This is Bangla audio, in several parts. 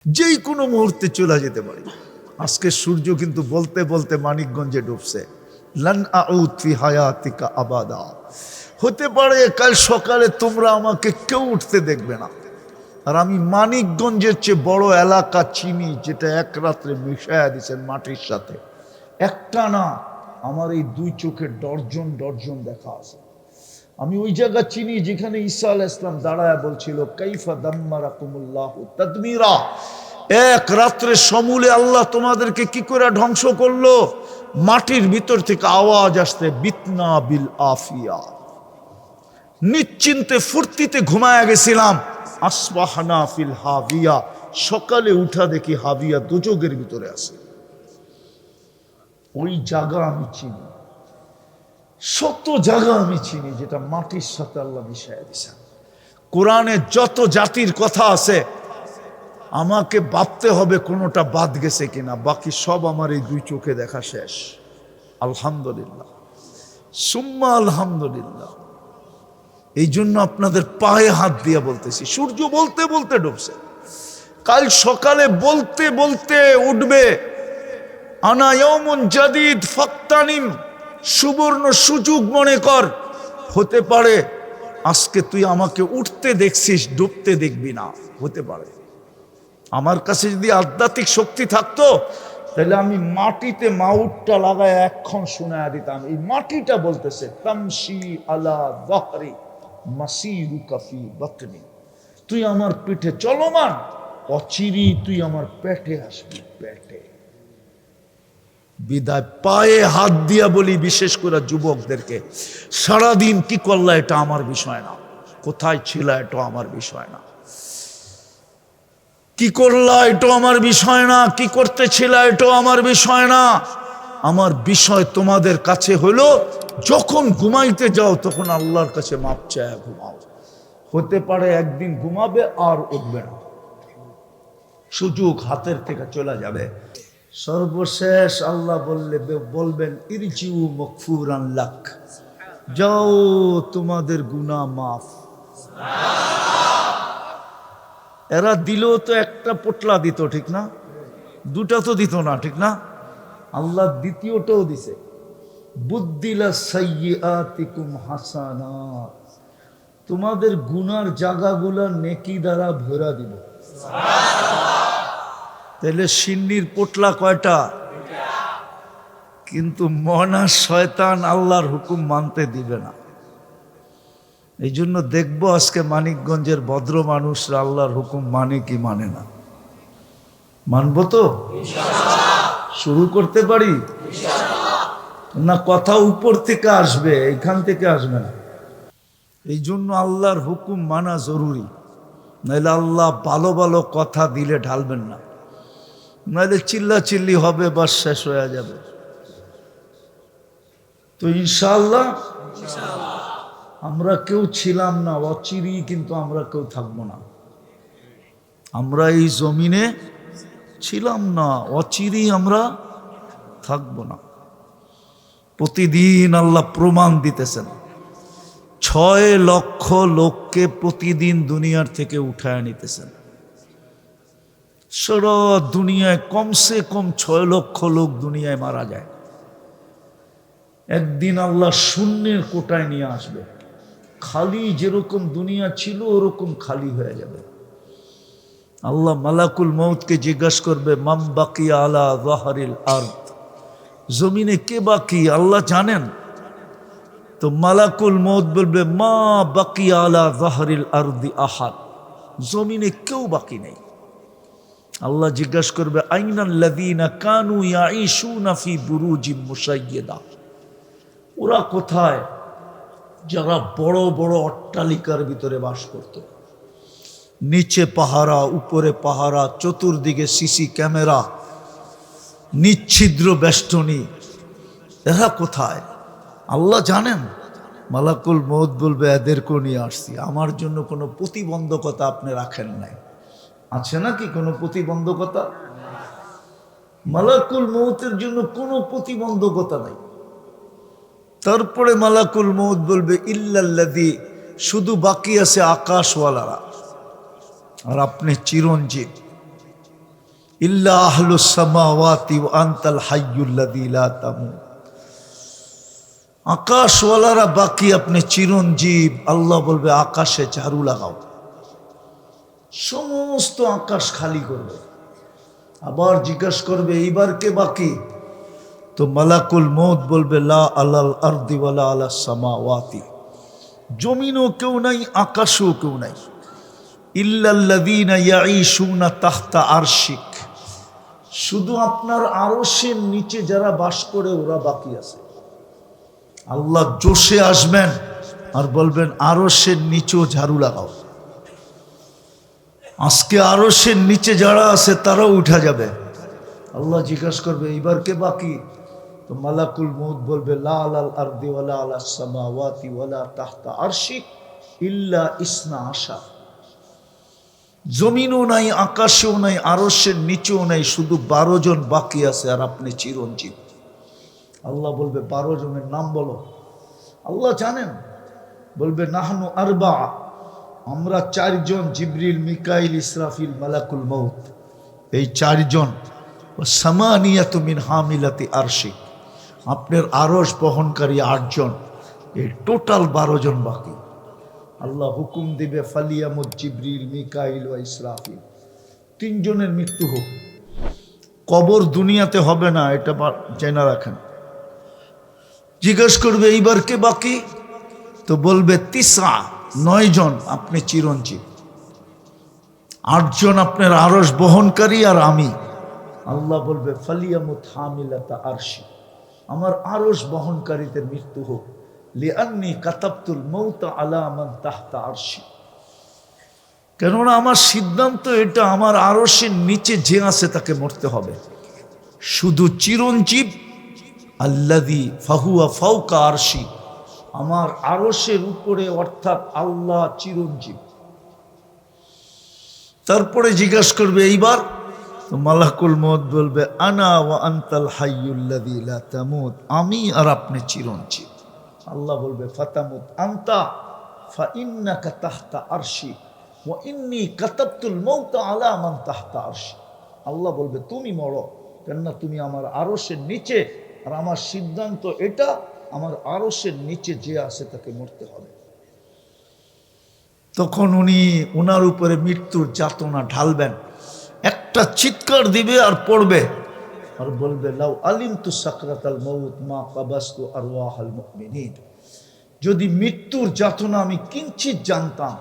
যেই কোনো মুহূর্তে চলে যেতে পারি। আজকে সূর্য কিন্তু বলতে বলতে মানিকগঞ্জে ডুবছে। লান আউদ ফি হায়াতিকা আবাদা। হতে পারে কাল সকালে তোমরা আমাকে কেউ উঠতে দেখবে না, আর আমি মানিকগঞ্জের চেয়ে বড় এলাকা চিনি, যেটা এক রাত্রে মিশায়া দিচ্ছেন মাটির সাথে। একটা না, আমার এই দুই চোখের ডর্জন ডর্জন দেখা আছে। আমি ওই জায়গা চিনি যেখানে ঈসা আলাইহিস সালাম দাঁড়ায় বলছিল কাইফা দাম্মারাকুমুল্লাহু তাদমিরা, এক রাত্রে সমূলে আল্লাহ তোমাদেরকে কি করে ধ্বংস করলো। মাটির ভিতর থেকে আওয়াজ আসতে বিতনা বিল আফিয়া, নিশ্চিন্তে ফুর্তিতে ঘুমায়া গেছিলাম। আসবাহনা ফিল হাবিয়া, সকালে উঠা দেখি হাবিয়া দোজখের ভিতরে আছে। ওই জায়গা আমি চিনি, শত জায়গা আমি চিনি যেটা মাটির সাথে আল্লাহ মিশাইয়া দিয়েছেন। কোরআনে যত জাতির কথা আছে আমাকে ভাবতে হবে কোনোটা বাদ গেছে কিনা, বাকি সব আমার এই দুই চোখে দেখা শেষ। আলহামদুলিল্লাহ, সুম্মা আলহামদুলিল্লাহ। এই জন্য আপনাদের পায়ে হাত দিয়ে বলতেছি, সূর্য বলতে বলতে ডুবছে, কাল সকালে বলতে বলতে উঠবে। আনা ইয়াউমুন জাদিদ ফাক্তানিম, সুবর্ণ সুযোগ মনে কর। হতে পারে আজকে তুই আমাকে উঠতে দেখছিস, ডুবতে দেখবি না। হতে পারে আমার কাছে যদি আধ্যাত্মিক শক্তি থাকতো তাহলে আমি মাটিতে মাউটটা লাগায় এক্ষণ শোনায়া দিতাম। এই মাটিটা বলতেছে তামশি আলা যাহরি মাসিরুকা ফি বাতনি, তুই আমার পিঠে চলমান, অচিরি তুই আমার পেটে আসবি, পেটে। বিদায় পায়ে হাত দিয়া বলি, বিশেষ করে যুবকদেরকে, সারাদিন কি করলা এটা আমার বিষয় না, কোথায় ছিল এটা আমার বিষয় না, কি করলা এটাও আমার বিষয় না, কি করতেছিল এটাও আমার বিষয় না। আমার বিষয় তোমাদের কাছে হলো যখন ঘুমাইতে যাও তখন আল্লাহর কাছে মাপ চায় ঘুমাও। হতে পারে একদিন ঘুমাবে আর উঠবে না, সুযোগ হাতের থেকে চলে যাবে। সর্বশেষ আল্লাহ বলবেন ইরজিউ মাগফুরান লাক, যাও তোমাদের গুনাহ মাফ। এরা দিলেও তো একটা পোটলা দিত, ঠিক না? দুটা তো দিত না, ঠিক না? আল্লাহ দ্বিতীয়টাও দিছে, বুদ্দিলা সাইয়্যাতিকুম হাসানাত, তোমাদের গুনার জায়গাগুলা নেকি দ্বারা ভরা দিব। তাহলে সিন্নির পোটলা কয়টা? কিন্তু মনা শয়তান আল্লাহর হুকুম মানতে দিবে না। এই জন্য দেখবো আজকে মানিকগঞ্জের ভদ্র মানুষরা আল্লাহর হুকুম মানে কি মানে না। মানবো তো? শুরু করতে পারি না? কথা উপর থেকে আসবে, এখান থেকে আসবে না। এই জন্য আল্লাহর হুকুম মানা জরুরি, নাহলে আল্লাহ ভালো ভালো কথা দিলে ঢালবেন না, নাহলে চিল্লা চিল্লি হবে, বাস শেষ হয়ে যাবে। তো ইনশাআল্লাহ আমরা কেউ ছিলাম না অচিরি, কিন্তু আমরা কেউ থাকবো না। আমরা এই জমিনে ছিলাম না অচিরি, আমরা থাকবো না। প্রতিদিন আল্লাহ প্রমাণ দিতেছেন, 6 লক্ষ লোককে প্রতিদিন দুনিয়ার থেকে উঠায় নিতেছেন। সারা দুনিয়ায় কমসে কম 6 লক্ষ লোক দুনিয়ায় মারা যায়। একদিন আল্লাহ শূন্যের কোটায় নিয়ে আসবে, খালি যেরকম দুনিয়া ছিল ওরকম খালি হয়ে যাবে। আল্লাহ মালাকুল মউতকে জিজ্ঞাসা করবে, মাম বাকিয়া আলা যাহরিল আরদ, জমিনে কে বাকি আল্লাহ জানেন? তো মালাকুল মউত বলবে, মা বাকিয়া আলা যাহরিল আরদি আহাদ, জমিনে কেউ বাকি নেই। আল্লাহ জিজ্ঞাসা করবে, আইনাল্লাযীনা কানু ইয়াঈশুনা ফি বুরুজিম মুশাইয়্যাদা, ওরা কোথায় যারা বড় বড় অট্টালিকার ভিতরে বাস করত, নিচে পাহারা, উপরে পাহারা, চতুর্দিকে সিসি ক্যামেরা, নিচ্ছিদ্র বেষ্টনী, এরা কোথায়? আল্লাহ জানেন। মালাকুল মউত বলবে, এদেরকেও নিয়ে আসছি, আমার জন্য কোনো প্রতিবন্ধকতা আপনি রাখেন নাই। আছে নাকি কোনো প্রতিবন্ধকতা? মালাকুল মউতের জন্য কোনো প্রতিবন্ধকতা নাই। তারপরে মালাকুল মউত বলবে, ইল্লাল্লাযী, শুধু বাকি আছে আকাশওয়ালারা, আর আপনি চিরঞ্জীব। ইল্লা আহলুস সামাওয়াতি ওয়া আনতাল হাইয়ুল্লাযী লা তামুত। আকাশওয়ালারা বাকি, আপনি চিরঞ্জীব। আল্লাহ বলবে আকাশে ঝাড়ু লাগাও, সমস্ত আকাশ খালি করবে। আবার জিজ্ঞাসা করবে এইবার কে বাকি? তো মালাকুল মউত বলবে লা আলাল আরদি ওয়ালা আলাস সামাওয়াতি, জমিনও কেউ নাই, আকাশও কেউ নাই। ইল্লাল্লাযীনা ইয়াঈশুনা তাহতা আরশিক, শুধু আপনার আরশের নিচে যারা বাস করে ওরা বাকি আছে। আল্লাহ জোশে আসবেন আর বলবেন আরশের নিচেও ঝাড়ু লাগাও। আজকে আরশের নিচে যারা আছে তারাও উঠা যাবে। আল্লাহ জিজ্ঞাসা করবে এইবার কে বাকি? তো মালাকুল মউত বলবে লা আলাল আরদি ওয়ালা আলাস সামাওয়াতি ওয়ালা তাহতা আরশিক ইল্লা ইসনা আশার, জমিনও নাই, আকাশেও নাই, আরশের নিচেও নাই, শুধু 12 জন বাকি আছে, আর আপনি চিরঞ্জীব। আল্লাহ বলবে 12 জনের নাম বলো। আল্লাহ জানেন, বলবে নাহনু আরবা, আমরা 4 জন, জিবরিল, মিকাইল, ইসরাফিল, মালাকুল মউত, এই 4 জন। ও সামানিয়াতু মিন হামিলাতি আরশিক, আপনার আরশ বহনকারী 8 জন, এই টোটাল 12 জন বাকি। আল্লাহ হুকুম দিবে ফালিয়ামুত জিবরিল, মিকাইল ও ইসরাফিল, 3 জনের মৃত্যু হোক। কবর দুনিয়াতে হবে না, এটা জেনে রাখেন। জিজ্ঞেস করবে এইবার কে বাকি? তো বলবে 9 জন, আপনি চিরঞ্জীব। 8 জন আপনার আরশ বহনকারী আর আমি। আল্লাহ বলবে ফালিয়ামুত হামিলাতা আরশি, আমার আরশ বহনকারীদের মৃত্যু হোক। লিআন্নী কাতাবতুল মাউতা আলা মান তাহতা আরশি, কেননা আমার সিদ্ধান্ত এটা, আমার আরশের নিচে যে আছে তাকে মরতে হবে। শুধু চিরঞ্জীব আল্লাযী ফাহুয়া ফাওকা আরশি, আমার আরশের উপরে, অর্থাৎ আল্লাহ চিরঞ্জীব। তারপরে জিজ্ঞাসা করবে এইবার? তো মালাকুল মউত বলবে আনা ওয়া আনতাল হাইয়ুল্লাযী লা তামুত, আমি আর আপনি চিরঞ্জীব। আল্লাহ বলবে ফাতামুত আনতা ফা ইন্নাকা তাহতা আরশি ওয়া ইন্নী কাতাবতুল মাউতা আলা মান তাহতা আরশি। আল্লাহ বলবে তুমি মরো, কেননা তুমি আমার আরশের নিচে, আর আমার সিদ্ধান্ত এটা, আমার আরশের নিচে যে আছে তাকে মরতে হবে। তখন উনি ওনার উপরে মৃত্যুর যাতনা ঢালবেন, একটা চিৎকার দিবে আর পড়বে আর বলবে লাউ আলিমতু সাকরাতাল মউত মা কাবাসতু আরওয়াহাল মুমিনিন, যদি মৃত্যুর যাতনা আমি কিঞ্চিত জানতাম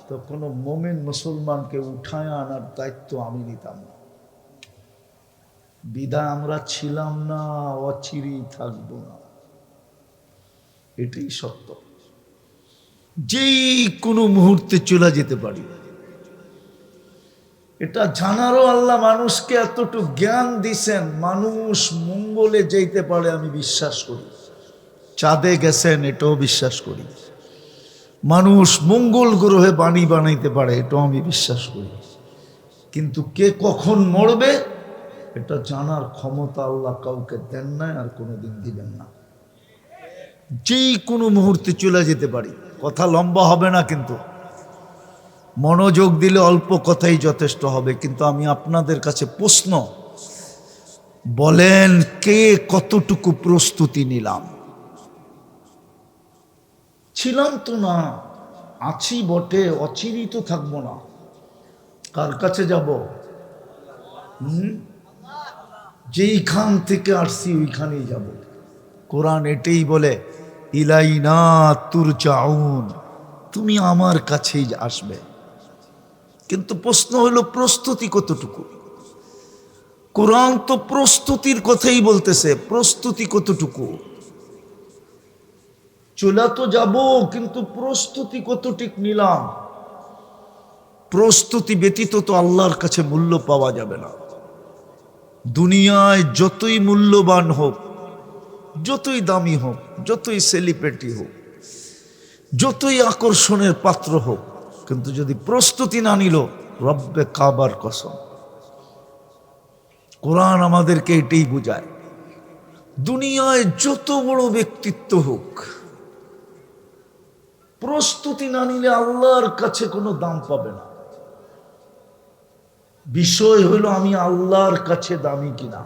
তো কোনো মুমিন মুসলমানকে উঠায় আনার দায়িত্ব আমি নিতাম না। বিদায় আমরা ছিলাম না, অচিরেই থাকবো না, এটাই সত্য। যেই কোনো মুহূর্তে চলে যেতে পারি, এটা জানারও আল্লাহ মানুষকে এতটুকু জ্ঞান দিছেন, মানুষ মঙ্গলে যেতে পারে আমি বিশ্বাস করি, চাঁদে গেছেন এটাও বিশ্বাস করি, মানুষ মঙ্গল গ্রহে বাণী বানাইতে পারে এটাও আমি বিশ্বাস করি, কিন্তু কে কখন মরবে এটা জানার ক্ষমতা আল্লাহ কাউকে দেন না, আর কোনোদিন দিবেন না। যেই কোনো মুহূর্তে চলে যেতে পারি। কথা লম্বা হবে না, কিন্তু মনোযোগ দিলে অল্প কথাই যথেষ্ট হবে। কিন্তু আমি আপনাদের কাছে প্রশ্ন, বলেন কে কতটুকু প্রস্তুতি নিলাম? ছিলাম তো না, আছি বটে, অচিরেই তো থাকবো না। কার কাছে যাব? যেইখান থেকে আসছি ওইখানেই যাব। কোরআন এটাই বলে ইলাইনা তুরজাউন, তুমি আমার কাছেই আসবে। কিন্তু প্রশ্ন হলো প্রস্তুতি কতটুকু? কোরআন তো প্রস্তুতির কথাই বলতেছে, প্রস্তুতি কতটুকু? চলে তো যাব, কিন্তু প্রস্তুতি কতটুকু নিলাম? প্রস্তুতি ব্যতীত তো আল্লাহর কাছে মূল্য পাওয়া যাবে না। দুনিয়ায় যতই মূল্যবান হোক, যতই দামি হোক, যতই সেলিব্রিটি হোক, যতই আকর্ষণের পাত্র হোক, কিন্তু যদি প্রস্তুতি না নিল, রব্বে কাবার কসম, কোরআন আমাদেরকে এটাই বোঝায়। দুনিয়ায় যত বড় ব্যক্তিত্ব হোক, প্রস্তুতি না নিলে আল্লাহর কাছে কোনো দাম পাবে না। বিষয় হলো আমি আল্লাহর কাছে দামি কিনা।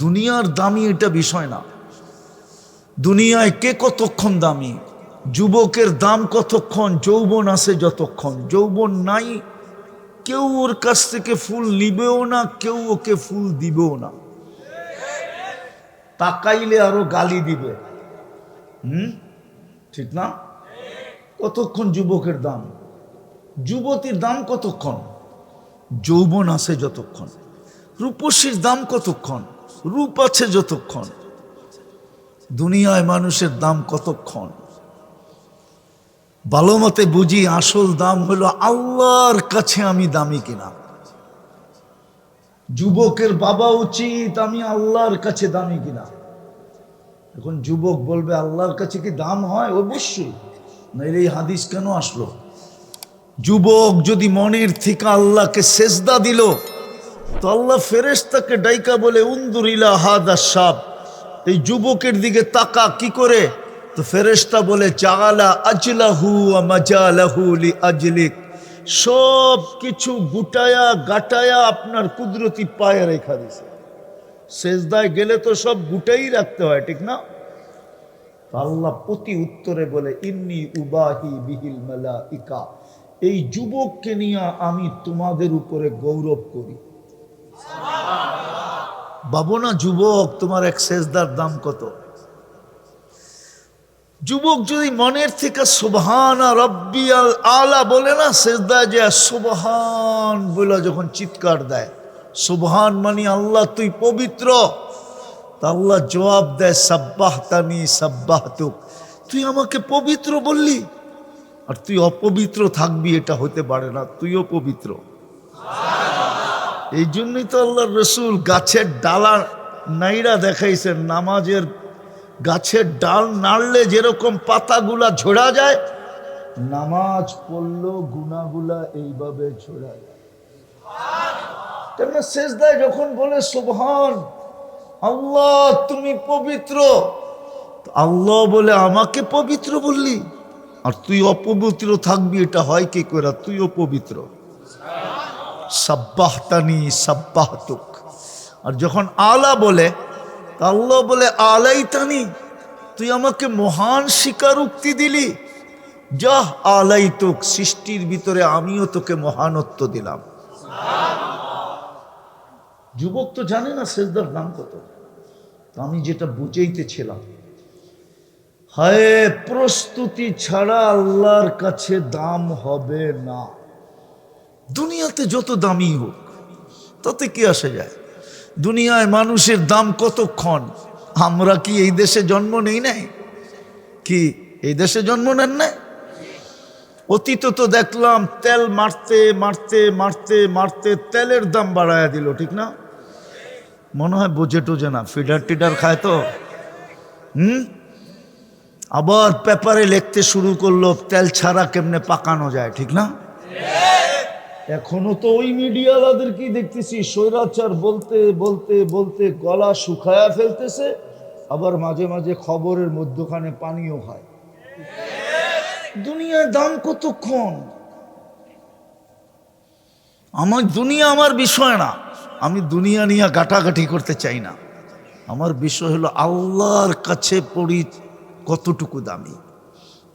দুনিয়ার দামি এটা বিষয় না। দুনিয়ায় কে কতক্ষণ দামি, যুবকের দাম কতক্ষণ, যৌবন আছে যতক্ষণ। যৌবন নাই, কেউ ওর কাছ থেকে ফুল নিবেও না, কেউ ওকে ফুল দিবেও না। তাকাইলে আরো গালি দিবে। ঠিক না? কতক্ষণ যুবকের দাম, যুবতীর দাম কতক্ষণ, যৌবন আছে যতক্ষণ। রূপসীর দাম কতক্ষণ, রূপ আছে যতক্ষণ। দুনিয়ায় মানুষের দাম কতক্ষণ? ভালো মতে বুঝি আসল দাম হলো আল্লাহর কাছে আমি দামি কিনা। যুবকের বাবা উচিত আমি আল্লাহর কাছে দামি কিনা। এখন যুবক বলবে আল্লাহর কাছে কি দাম হয়? অবশ্যই, নাইলে এই হাদিস কেন আসলো? যুবক যদি মনের থেকে আল্লাহকে সেজদা দিল, তো আল্লাহ ফেরেশতাকে ডাইকা বলে উনদুর ইলা হাদা শাব, এই যুবকের দিকে তাকা। কি করে? তো ফেরেশতা বলে জাআলা আজলাহু ওয়া মাজালাহু লিআজলিক, সব কিছু গুটায়া গাটায়া আপনার কুদরতি পায়ে রেখা দিয়েছে। সেজদায় গেলে তো সব গুটাই রাখতে হয়, ঠিক না? আল্লাহ প্রতি উত্তরে বলে ইন্নী উবাহি বিহিল মালাইকা, এই যুবককে নিয়ে আমি তোমাদের উপরে গৌরব করি। ভাবো না যুবক, তোমার এক সেজদার দাম কত? যুবক যদি মনের থেকে সুবহান রাব্বিয়াল আলা বলে না, সেজদায় যে সুবহান বলে যখন চিৎকার দেয়, সুবহান মানে আল্লাহ তুই পবিত্র, তা আল্লাহ জবাব দেয় সাব্বাহতানি সাব্বাহতুক, তুই আমাকে পবিত্র বললি, আর তুই অপবিত্র থাকবি এটা হতে পারে না, তুইও পবিত্র। এই জন্যই তো আল্লাহর রসুল গাছের ডালা নাইরা দেখাইছেন, নামাজের গাছের ডাল নাড়লে যেরকম পাতাগুলা ঝরা যায়, নামাজ পড়লো গুনাহগুলা এইভাবে ঝরা যায়। কেননা সেজদায় যখন বলে সুবহান আল্লাহ তুমি পবিত্র, আল্লাহ বলে আমাকে পবিত্র বললি, আর তুই অপবিত্র থাকবি এটা হয় কি করে? তুইও পবিত্র। সাব্বাহতানি সাব্বাহতুক। আর যখন আলা বলে, আল্লাহ বলে আলাইতানি, তুই আমাকে মহান স্বীকারোক্তি দিলি, যাহ আলাইতুক, সৃষ্টির ভিতরে আমিও তোকে মহানত্ব দিলাম। যুবক তো জানে না সেজদার দাম কত। আমি যেটা বুঝাইতেছিলাম, হায় প্রস্তুতি ছাড়া আল্লাহর কাছে দাম হবে না। দুনিয়াতে যত দামি হোক তাতে কি আসে যায়? দুনিয়ায় মানুষের দাম কতক্ষণ? আমরা কি এই দেশে জন্ম নেই নাই? কি এই দেশে জন্ম নেন নাই? অতীত তো দেখলাম তেল মারতে মারতে মারতে মারতে তেলের দাম বাড়ায়া দিল, ঠিক না? মনে হয় বোঝে টোঝে না, ফিডার টিডার খায় তো। আবার পেপারে লিখতে শুরু করলো তেল ছাড়া কেমনে পাকানো যায়, ঠিক না? এখনো তো ওই মিডিয়ালাদেরকে দেখতেছি স্বৈরাচার বলতে বলতে বলতে গলা শুকায়া ফেলতেছে, আবার মাঝে মাঝে খবরের মধ্যখানে পানিও খায়। দুনিয়ার দাম কতক্ষণ? আমার দুনিয়া আমার বিষয় না, আমি দুনিয়া নিয়ে গাটাগাটি করতে চাই না। আমার বিষয় হলো আল্লাহর কাছে পড়ি কতটুকু দামি,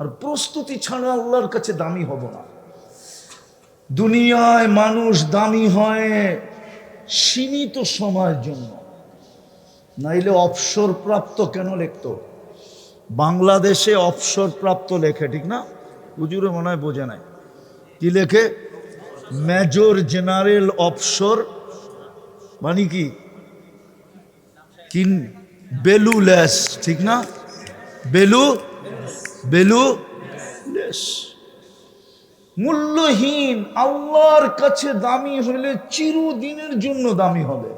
আর প্রস্তুতি ছাড়া আল্লাহর কাছে দামি হব না। দুনিয়ায় মানুষ দামি হয় সীমিত সময়ের জন্য, নাইলে অবসরপ্রাপ্ত কেন লিখতো? বাংলাদেশে অবসরপ্রাপ্ত লেখে, ঠিক না? হুজুরে মনে হয় বোঝে নাই। কি লেখে? মেজর জেনারেল অবসর, মানে কি বেলুলেস, ঠিক না? বেলুলেস, মূল্যহীন। আল্লাহর কাছে দামি হলে চিরদিনের জন্য দামি হবে।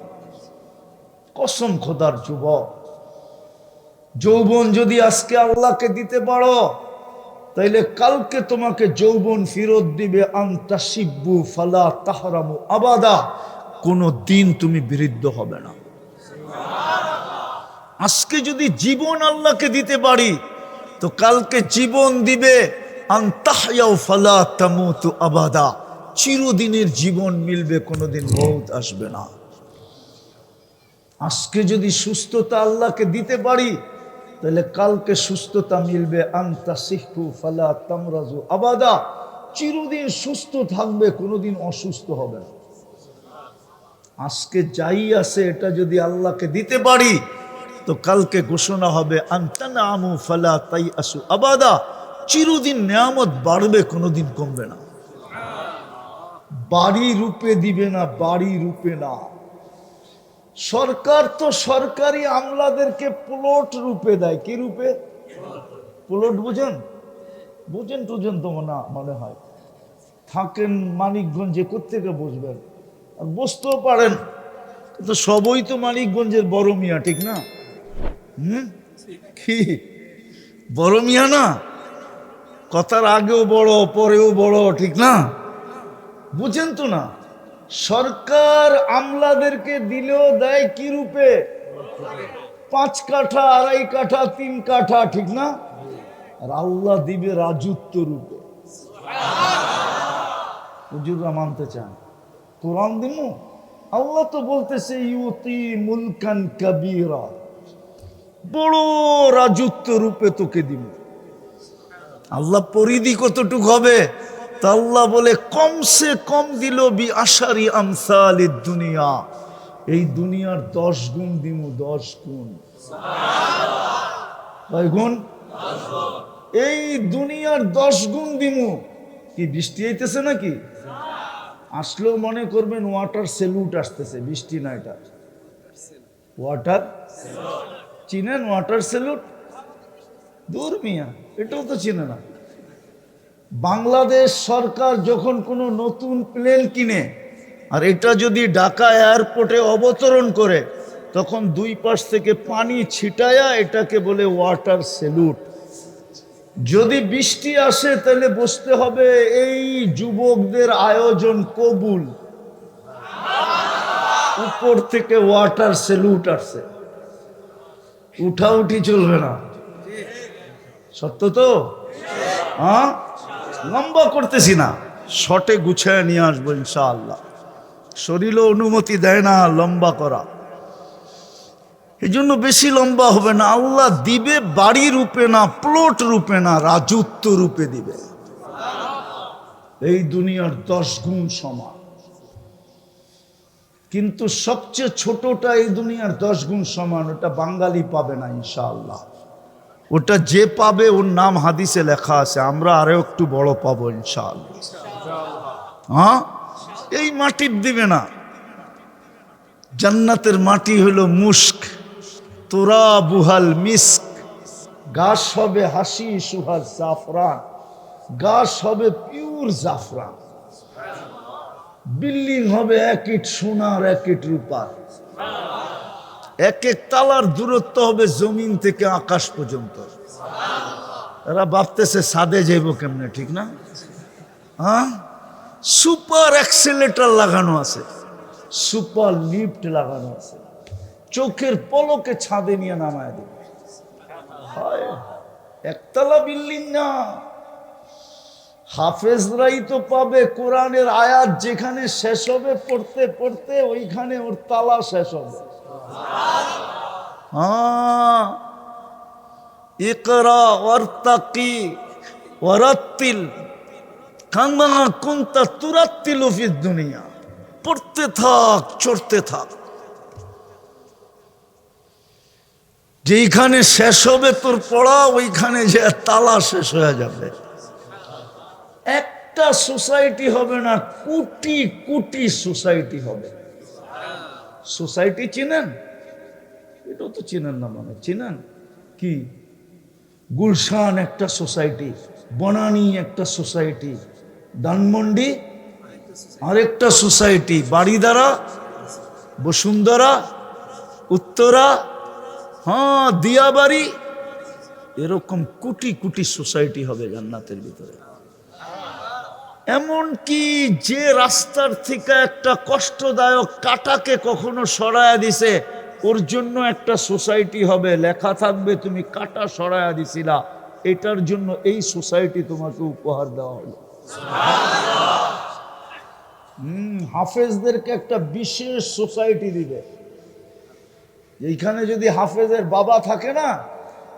কসম খোদার যুবক, যৌবন যদি আজকে আল্লাহকে দিতে পারো, তাইলে কালকে তোমাকে যৌবন ফেরত দিবে। আনতা শিব্বু ফালা তাহরামু আবাদা, কোনো দিন তুমি বিরুদ্ধ হবে না। আজকে যদি জীবন আল্লাহকে দিতে পারি, তো কালকে জীবন দিবে। আনতাহয়াউ ফালা তামুতু আবাদা, চিরদিনের জীবন মিলবে, কোনোদিন মৌত আসবে না। আজকে যদি সুস্থতা আল্লাহকে দিতে পারি, তাহলে কালকে সুস্থতা মিলবে। আনতা সিহু ফালা তামরাজু আবাদা, চিরদিন সুস্থ থাকবে, কোনোদিন অসুস্থ হবে না। আজকে যাই আছে এটা যদি আল্লাহকে দিতে পারি, তো কালকে ঘোষণা হবে আনতানামু ফালা তাইআসু আবাদা, চিরদিন নিয়ামত বাড়বে, কোনোদিন কমবে না। বাড়ি রূপে দিবে না, বাড়ি রূপে না। সরকার তো সরকারি আমলাদেরকে প্লট রূপে দেয়। কি রূপে? প্লট বুঝেন? বুঝেন টুঝেন তো না মনে হয়। থাকেন মানিকগঞ্জে, কোত্থেকে বসবেন? আর বসতেও পারেন, তো সবই তো মানিকগঞ্জের বড় মিয়া, ঠিক না? কি বড় মিয়া না? কথার আগেও বড়, পরেও বড়, ঠিক না? বুঝেন তো না? সরকার আমলাদেরকে দিলেও দেয় কি রূপে? 5 কাঠা, 2.5 কাঠা, 3 কাঠা, ঠিক না? আর আল্লাহ দিবে রাজত্ব রূপে। হুজুররা মানতে চান? কোরআন দিমু? আল্লাহ তো বলতেছে ইউতি মুলকান কাবীরা, বড় রাজত্ব রূপে তোকে দিব। আল্লাহ পরিধি কতটুক হবে? তা আল্লাহ বলে কমসে কম দিল বি আশারি আমসালিদ দুনিয়া, এই দুনিয়ার 10 গুণ দিমু, 10 গুণ। কয় গুণ? এই দুনিয়ার 10 গুণ দিমু। কি বৃষ্টি আইতেছে নাকি? আসলেও মনে করবেন ওয়াটার সেলুট আসতেছে, বৃষ্টি না। এটা ওয়াটার, চিনেন ওয়াটার সেলুট? দূর মিয়া, এটাও তো চিনে না। বাংলাদেশ সরকার যখন কোনো নতুন প্লেন কিনে, আর এটা যদি ঢাকা এয়ারপোর্টে অবতরণ করে, তখন 2 পাশ থেকে পানি ছিটায়া এটাকে বলে ওয়াটার সেলুট। যদি বৃষ্টি আসে তাহলে বুঝতে হবে এই যুবকদের আয়োজন কবুল, উপর থেকে ওয়াটার সেলুট আসছে। উঠাউঠি চলবে না, সত্য তো? হ্যাঁ, লম্বা করতেছি না, শর্টে গুছায় নিয়ে আসবো ইনশাআল্লাহ। শরীরও অনুমতি দেয় না লম্বা করা, এই জন্য বেশি লম্বা হবে না। আল্লাহ দিবে বাড়ি রূপে না, প্লট রূপে না, রাজত্ব রূপে দিবে। এই দুনিয়ার 10 গুণ সমান। কিন্তু সবচেয়ে ছোটটা এই দুনিয়ার 10 গুণ সমান, ওটা বাঙালি পাবে না ইনশাআল্লাহ। ওটা যে পাবে ওর নাম হাদিসে লেখা আছে, আমরা আরো একটু বড় পাবো ইনশাআল্লাহ। হ্যাঁ, এই মাটির দিবে না। জান্নাতের মাটি হলো মুস্ক, তোরা বুহাল মিস্ক, গাছ হবে হাসি সুহার জাফরান, গাছ হবে পিওর জাফরান, বিল্ডিং হবে 1 ইট সোনার 1 ইট রূপার, 1 তালার দূরত্ব হবে জমিন থেকে আকাশ পর্যন্ত। এরা ভাবতেছে সাদে যাইব কেমনে, ঠিক না? হ্যাঁ, সুপার অ্যাক্সেলেটার লাগানো আছে, সুপার লিফট লাগানো আছে, চোখের পলকে ছাদে নিয়ে নামায় দেবে। 1 তলা বিল্ডিং না। হাফেজরাই তো পাবে কোরআনের আয়াত যেখানে শেষ হবে পড়তে পড়তে, ওইখানে ওর তালা শেষ হবে। হ্যাঁ, ইকরা ওয়ারতাকি ওয়ারাত্তিল কামা কুনতা তুরাত্তিলু ফিদ দুনিয়া, পড়তে থাক, চড়তে থাক। যেইখানে শেষ হবে তোর পড়া, ওইখানে যে তালা শেষ হয়ে যাবে। একটা সোসাইটি হবে না, কোটি কোটি সোসাইটি হবে। সোসাইটি চিনেন? এটাও তো চিনেন না, মানে চিনেন কি? গুলশান একটা সোসাইটি, বনানী একটা সোসাইটি, ধানমন্ডি আরেকটা সোসাইটি, বাড়িদারা, বসুন্ধরা, উত্তরা, হ্যাঁ দিয়াবাড়ি, এরকম কোটি কোটি সোসাইটি হবে জান্নাতের ভিতরে। এমন কি যে রাস্তার থেকে একটা কষ্টদায়ক কাঁটাকে কখনো সরায়া দিছে, ওর জন্য একটা সোসাইটি হবে, লেখা থাকবে তুমি কাঁটা সরায়া দিছিলা, এটার জন্য এই সোসাইটি তোমাকে উপহার দেওয়া হলো। হাফেজদেরকে একটা বিশেষ সোসাইটি দিবে। এইখানে যদি হাফেজের বাবা থাকে না,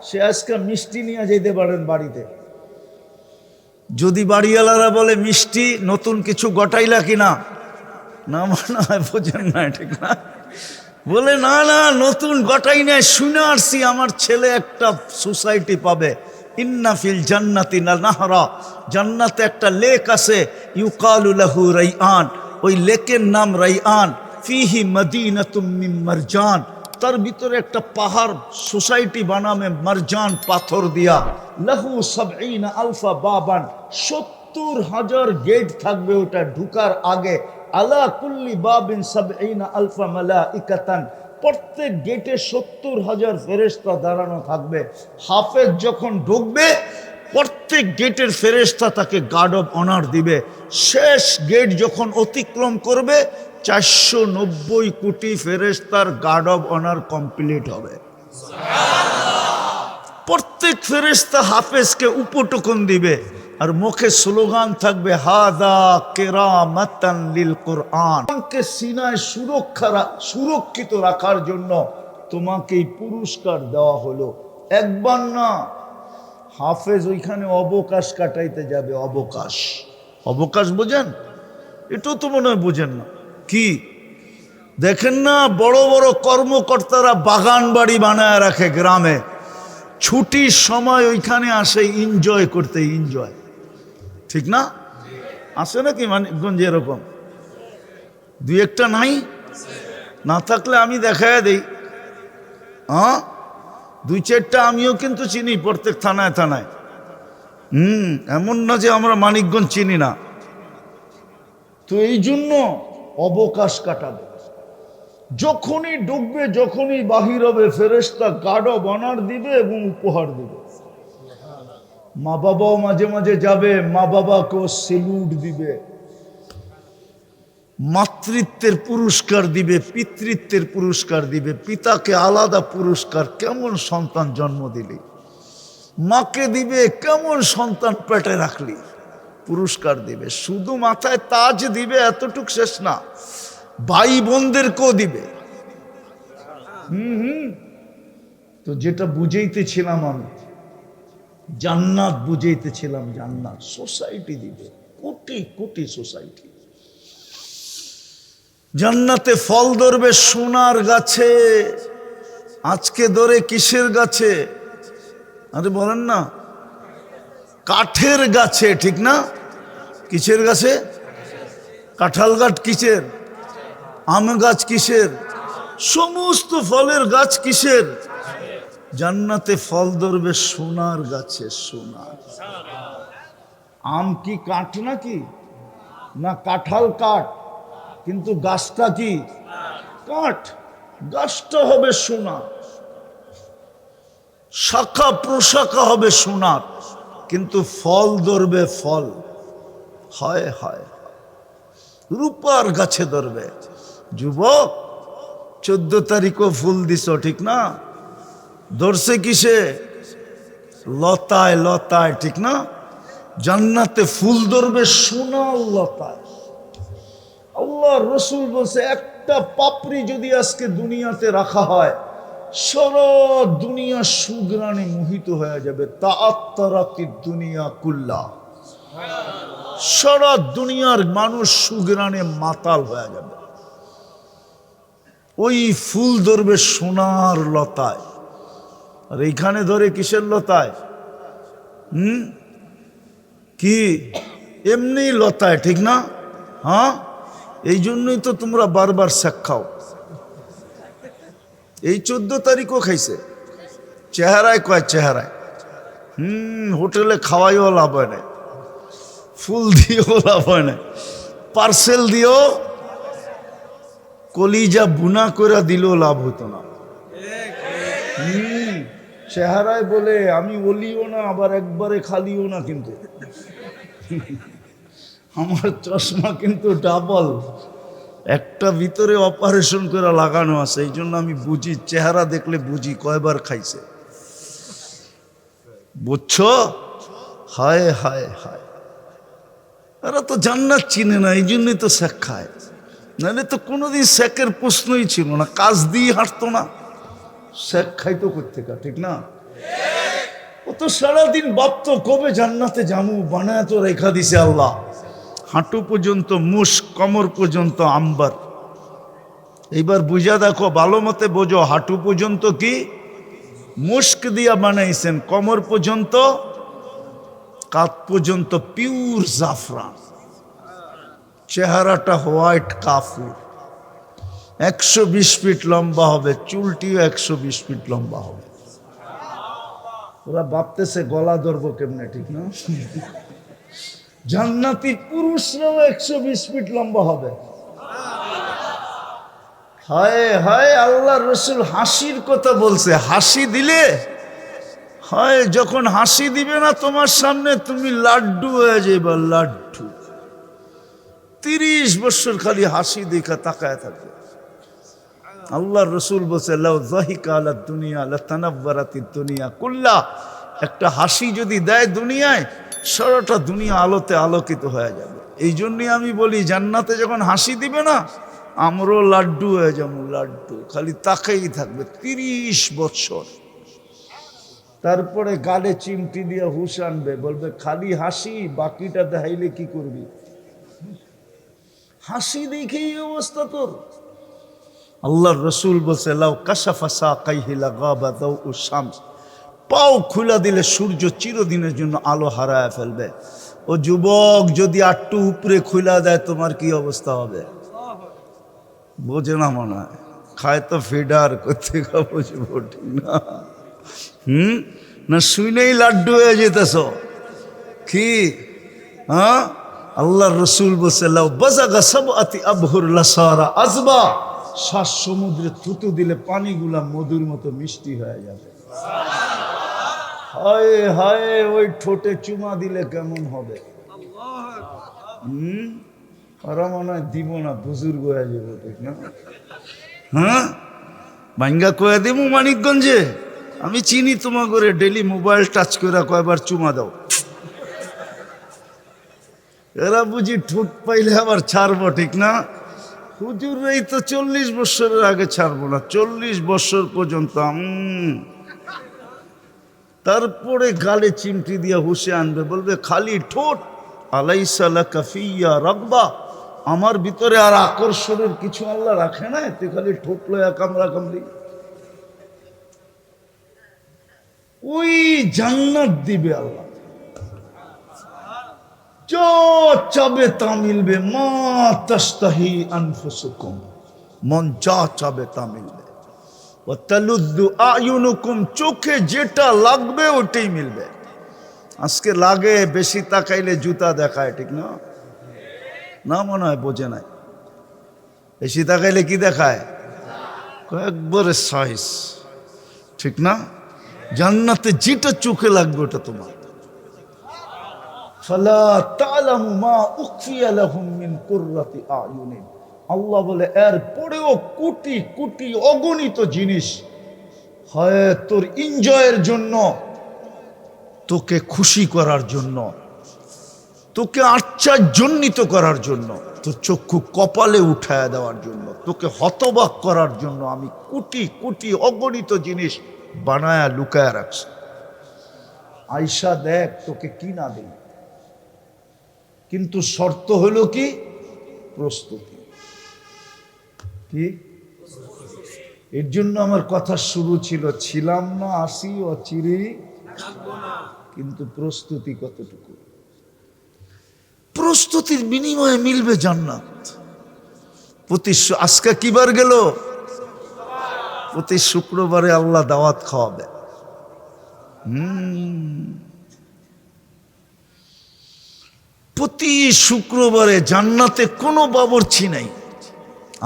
সে আজকে মিষ্টি নিয়ে যেতে পারেন বাড়িতে। যদি বাড়িওয়ালারা বলে মিষ্টি নতুন কিছু গটাইলা কিনা, না মনে হয় বোঝেন না, ঠিক না? বলে না না নতুন গটাই নাই, শুনে আসছি আমার ছেলে একটা সোসাইটি পাবে। ইন্না ফিল জান্নাতি নাহরা, জান্নাতে একটা লেক আছে, ইউকালু লাহু রাইআন, ওই লেকের নাম রাইআন। ফিহি মদিনাতুম মিন মারজান, তার ভিতরে একটা পাহাড় সোসাইটি বানাবে মারজান পাথর দিয়া। লাহু ৭০ আলফা বাবান, ৭০,০০০ গেট থাকবে ওটা ঢুকার আগে। আলা কুল্লি বাবিন ৭০ আলফা মালাইকাতান, প্রত্যেক গেটে ৭০,০০০ ফেরেশতা দাঁড়ানো থাকবে। হাফেজ যখন ঢুকবে প্রত্যেক গেটের ফেরেশতা তাকে গার্ড অফ অনার দিবে। শেষ গেট যখন অতিক্রম করবে ৪৯০ কোটি ফেরেশতার গার্ড অফ অনার কমপ্লিট হবে। প্রত্যেক ফেরেশতা হাফেজকে উপটকন দিবে, আর মুখে স্লোগান থাকবে হাদা কেরামাতান লিল কোরআন। তোমাকে সিনায় সুরক্ষিত রাখার জন্য তোমাকে এই পুরস্কার দেওয়া হলো। একবার না, হাফেজ ওইখানে অবকাশ কাটাইতে যাবে। অবকাশ, অবকাশ বোঝেন? এটাও তো মনে হয় বোঝেন না। কি দেখেন না, বড় বড় কর্মকর্তারা বাগান বাড়ি বানায় রাখে গ্রামে, ছুটির সময় ওইখানে আসে এনজয় করতে। এনজয়, ঠিক না? আসে নাকি মানিকগঞ্জ এরকম? দুই একটা নাই? না থাকলে আমি দেখায় দেই। হ্যাঁ, ২-৪টা আমিও কিন্তু চিনি প্রত্যেক থানায় থানায়। এমন না যে আমরা মানিকগঞ্জ চিনি না। তো এই জন্য অবকাশ কাটাবে। যখনই ডুববে, যখনই বাহির হবে, ফেরেশতা গার্ড অফ অনার দিবে এবং উপহার দিবে। মা বাবাও মাঝে মাঝে যাবে, মা বাবাকেও সেলুট দিবে, মাতৃত্বের পুরস্কার দিবে, পিতৃত্বের পুরস্কার দিবে। পিতাকে আলাদা পুরস্কার, কেমন সন্তান জন্ম দিলি। মাকে দিবে, কেমন সন্তান পেটে রাখলি, পুরস্কার দিবে। শুধু মাথায় তাজ দিবে এতটুক শেষ না, ভাই বোনদেরকেও দিবে। তো যেটা বুঝাইতেছিলাম আমি, জান্নাত বুঝাইতেছিলাম, জান্নাত সোসাইটি দিবে, কোটি কোটি সোসাইটি। জান্নাতে ফল ধরবে সোনার গাছে। আজকে ধরে কিসের গাছে? আরে বলেন না, কাঠের গাছে, ঠিক না? কিসের গাছে? কাঁঠাল গাছ কিসের? আম গাছ কিসের? সমস্ত ফলের গাছ কিসের? জান্নাতে ফল ধরবে সোনার গাছে। সোনার। আম কি কাঠ নাকি? না, কাঁঠাল কাঠ, কিন্তু গাছটা কি কাঠ? গাছটা হবে সোনা, শাখা প্রশাখা হবে সোনার, কিন্তু ফল ধরবে ফল। হায় হায়, রূপার গাছে ধরবে। যুবক, 14 তারিখও ফুল দিছ, ঠিক না? ধরছে কিসে? লতায় লতায়, ঠিক না? জান্নাতে ফুল ধরবে সোনার লতায়। আল্লাহ রসুল বলছে, একটা পাপড়ি যদি আজকে দুনিয়াতে রাখা হয়, সারা দুনিয়া সুগ্রাণে মোহিত হয়ে যাবে। তাআত্তারাতি দুনিয়া কুল্লা, সারা দুনিয়ার মানুষ সুগ্রাণে মাতাল হয়ে যাবে। ওই ফুল ধরবে সোনার লতায়। আর এইখানে ধরে কিসের লতায়? কি এমনি লতায়, ঠিক না? হ্যাঁ, এই জন্যই তো তোমরা বারবার শেখ খাও। এই 14 তারিখও খাইছে, চেহারায় কয় চেহারায়। হোটেলে খাওয়াইও লাভ হয় না, ফুল দিয়েও লাভ হয় না, পার্সেল দিয়েও কলিজা বুনা করে দিলেও লাভ হতো না। চেহারায় বলে আমি ওলিও না, আবার একবারে খালিও না, কিন্তু আমার চশমা কিন্তু ডাবল, একটা ভিতরে অপারেশন করে লাগানো আছে। এই জন্য আমি বুঝি, চেহারা দেখলে বুঝি কয়বার খাইছে, বুঝছো? হায় হায় হায়। এরা তো জান্নাত চিনে না, এই জন্যই তো শেখ খায়, নাহলে তো কোনোদিন শেখের প্রশ্নই ছিল না, কাজ দিয়ে হাঁটতো না, শেখ খাইতো কোত্থেকা, ঠিক না? ও তো সারাদিন ভাবতো কবে জান্নাতে জামু, বানায় তো রেখা দিছে আল্লাহ, হাঁটু পর্যন্ত মুশ, কমর পর্যন্ত আম্বার। এইবার বুঝা দেখো, ভালো মতে বোঝো, হাঁটু পর্যন্ত কি মুস্ক দিয়া বানাইছেন, কমর পর্যন্ত, কাঁধ পর্যন্ত পিওর জাফরান, চেহারাটা হোয়াইট কাফুর, 120 ফিট লম্বা হবে, চুলটিও 120 ফিট লম্বা হবে। ওরা ভাবতেছে গলা ধরবো কেমনে, ঠিক না? জান্নাতি পুরুষরাও 120 ফিট লম্বা হবে। হায় হায়, আল্লাহ রসুল হাসির কথা বলছে, হাসি দিলে হয়, যখন হাসি দিবে না তোমার সামনে, তুমি লাড্ডু হয়ে যাইবা, লাড্ডু। 30 বছর খালি হাসি দেখা তাকায় থাকবে। আল্লাহ রসুল বলছে, লাউ যাহিকা আলা দুনিয়া লাতানাওয়ারাতিদ দুনিয়া কুল্লা, একটা হাসি যদি দেয় দুনিয়ায়, সারাটা দুনিয়া আলোতে আলোকিত হয়ে যাবে। এই জন্যই আমি বলি, জান্নাতে যখন হাসি দিবে না, আমরাও লাড্ডু হয়ে যাবো, লাড্ডু, খালি তাকাই থাকবে 30 বছর। তারপরে গালে চিমটি দিয়ে হুশ আনবে, বলবে খালি হাসি, বাকিটা দেখাইলে কি করবি? হাসি দেখেই অবস্থা তোর। আল্লাহর রসুল বলছে, লাউ কাশাফা সাকাইহি লাগাবা দাউ শামস, পাও খুলা দিলে সূর্য চিরদিনের জন্য আলো হারায় ফেলবে। ও যুবক, যদি আটটু উপরে খুলা দেয় তোমার কি অবস্থা হবে? বোঝে না মনে হয়, খায় তো ফিডার করতে, বুঝবো, ঠিক না? না শুনেই লাড্ডু হয়ে যেতেছ কি? হ্যাঁ, আল্লাহর রসুল বলছে, লাউ বাজাগা সাবআতি আবহুর লাসারা আজবা, 7 সমুদ্রে থুতু দিলে পানিগুলা মধুর মতো মিষ্টি হয়ে যাবে। হায় হায়, ওই ঠোঁটে চুমা দিলে কেমন হবে? ওরা মনে হয় দিব না, বুজুর্গ হয়ে যাবো, ঠিক না? হ্যাঁ, ভাঙ্গা কয়ে দেবো মানিকগঞ্জে, আমি চিনি তোমার করে, ডেলি মোবাইল টাচ করে কয়বার চুমা দাও। এরা বুঝি ঠোঁট পাইলে আবার ছাড়বো, ঠিক না? হুজুর, এই তো 40 বছরের আগে ছাড়বো না, 40 বছর পর্যন্ত। তারপরে গালে চিমটি দিয়ে হুশে আনবে, বলবে খালি ঠোঁট, আলাইসা লাকা ফিয়া রাগবা, আমার ভিতরে আর আকর্ষণের কিছু আল্লাহ রাখে না, তুই খালি ঠোঁট লয়া কামড়া কামড়ি। ওই জান্নাত দিবে আল্লাহ, যা চাবে তা মিলবে, মা তাস্তাহি আনফুসুকুম, মন যা চাবে তা মিলবে। ও তালুদ্দু আয়ুনুকুম, চোখে যেটা লাগবে ওটাই মিলবে। আজকে লাগে বেশি তাকাইলে জুতা দেখায়, ঠিক না? না, মনে হয় বোঝে নাই। বেশি তাকাইলে কি দেখায়? একবারে সাইজ, ঠিক না? জান্নাতে যেটা চোখে লাগবে ওটা তোমার। ফালা তা'লামু মা উখফিয়া লাহুম মিন কুররাতি আয়ুনিন, আল্লাহ বলে এর পরেও কোটি কোটি অগণিত জিনিস হয় তোর এনজয়ের জন্য, তোকে খুশি করার জন্য, তোকে আশ্চর্যান্বিত করার জন্য, তোর চক্ষু কপালে উঠায় দেওয়ার জন্য, তোকে হতবাক করার জন্য আমি কোটি কোটি অগণিত জিনিস বানায়া লুকায়া রাখছি। আয়সা দেখ তোকে কি না দেই, কিন্তু শর্ত হলো কি? প্রস্তুতি। কি? এর জন্য আমার কথা শুরু ছিল, ছিলাম না আসি অচিরেই, কিন্তু প্রস্তুতি কতটুকু? প্রস্তুতির বিনিময়ে মিলবে জান্নাত। আজকে কিবার গেল? প্রতি শুক্রবারে আল্লাহ দাওয়াত খাওয়াবে। প্রতি শুক্রবারে জান্নাতে কোনো বাবুর্চি নাই,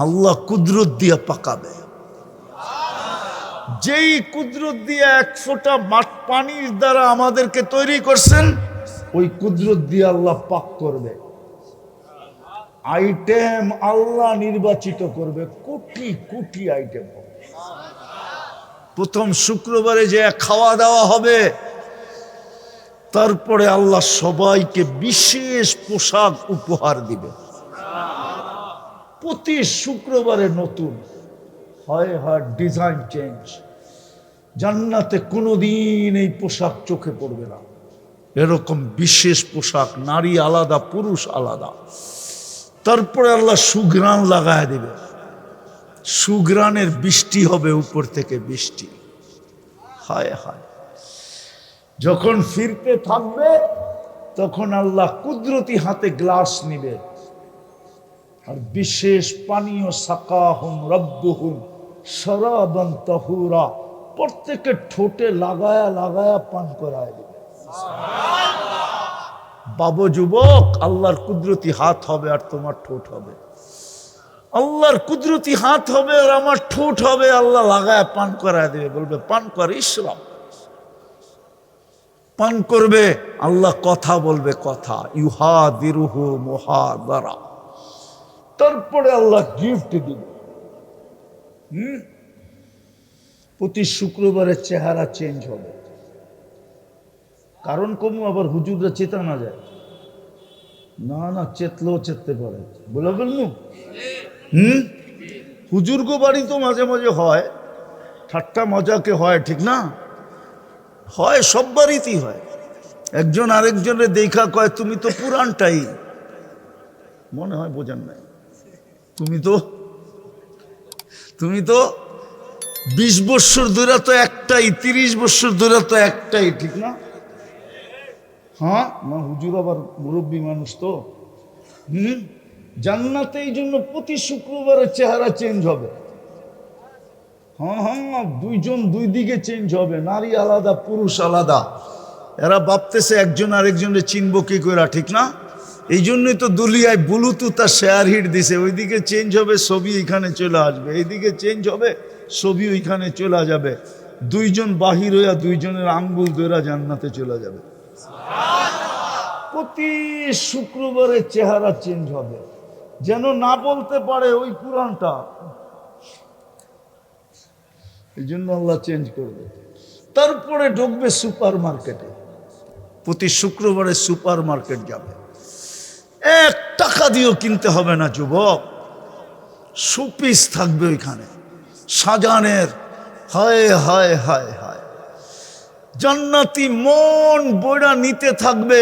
আল্লাহ কুদরত দিয়া পাকাবে। যেই কুদরত দিয়ে 1 ফোঁটা পানির দ্বারা আমাদেরকে তৈরি করছেন, ওই কুদরত দিয়ে আল্লাহ পাক করবে। আইটেম আল্লাহ নির্বাচিত করবে, কোটি কোটি আইটেম। প্রথম শুক্রবারে যে খাওয়া দাওয়া হবে, তারপরে আল্লাহ সবাইকে বিশেষ পোশাক উপহার দিবে। প্রতি শুক্রবারে নতুন হয় হয় ডিজাইন চেঞ্জ। জান্নাতে কোনোদিন এই পোশাক চোখে পড়বে না, এরকম বিশেষ পোশাক, নারী আলাদা পুরুষ আলাদা। তারপরে আল্লাহ সুঘ্রাণ লাগায় দেবে, সুঘ্রাণের বৃষ্টি হবে উপর থেকে বৃষ্টি। হায় হায়, যখন ফিরতে থাকবে তখন আল্লাহ কুদরতি হাতে গ্লাস নিবে আর বিশেষ পানীয় সাকাহুম রব্বুহুম শরাবান তাহুরা প্রত্যেকের ঠোঁটে লাগায়া লাগায়া পান করায় দিবে। বাবু যুবক, আল্লাহর কুদরতি হাত হবে আর তোমার ঠোঁট হবে, আল্লাহর কুদরতি হাত হবে আর আমার ঠোঁট হবে, আল্লাহ লাগায় পান করায় দেবে, বলবে পান কর ইসলাম। পান করবে, আল্লাহ কথা বলবে কথা, ইউহাদিরুহু মুহাদারা। তারপরে আল্লাহ গিফট দিবে। প্রতি শুক্রবারে চেহারা চেঞ্জ হবে। কারণ কমু আবার হুজুররা চেতা না যায়, না না চেতলেও চেততে পারে, বলে বলমু। হুজুর গো বাড়ি তো মাঝে মাঝে হয়, ঠাট্টা মজাকে হয়, ঠিক না? হয়, সব বাড়িতেই হয়। একজন আরেকজনের দেখা কয় তুমি তো পুরানটাই, মনে হয় বোঝেন নাই, তুমি তো 20 বছর ধরে তো একটাই, 30 বছর ধরে তো একটাই, ঠিক না? হ্যাঁ না, হুজুর আবার মুরব্বী মানুষ তো। জান্নাতে এই জন্য প্রতি শুক্রবারে চেহারা চেঞ্জ হবে। হ্যাঁ হ্যাঁ, দুইজন দুই দিকে চেঞ্জ হবে, নারী আলাদা পুরুষ আলাদা। এরা ভাবতেছে একজন আরেকজনের চিনব কি করে, ঠিক না? এই জন্যই তো দুলিয়ায় ব্লুটুথ আর শেয়ার হিট দিছে, ওইদিকে চেঞ্জ হবে ছবি এখানে চলে আসবে, এইদিকে চেঞ্জ হবে ছবি ওইখানে চলে যাবে। দুইজন বাহির হইয়া দুইজনের আঙ্গুল ধরা জান্নাতে চলে যাবে। প্রতি শুক্রবারে চেহারা চেঞ্জ হবে, যেন না বলতে পারে ওই পুরানটা। এই জন্য আল্লাহ চেঞ্জ করবে। তারপরে ঢুকবে সুপার মার্কেটে, প্রতি শুক্রবারে সুপার মার্কেট যাবে, 1 টাকা দিয়েও কিনতে হবে না যুবক, শোপিস থাকবে ওইখানে সাজানের। হায় হায় হায় হায়, জান্নাতি মন বইরা নিতে থাকবে,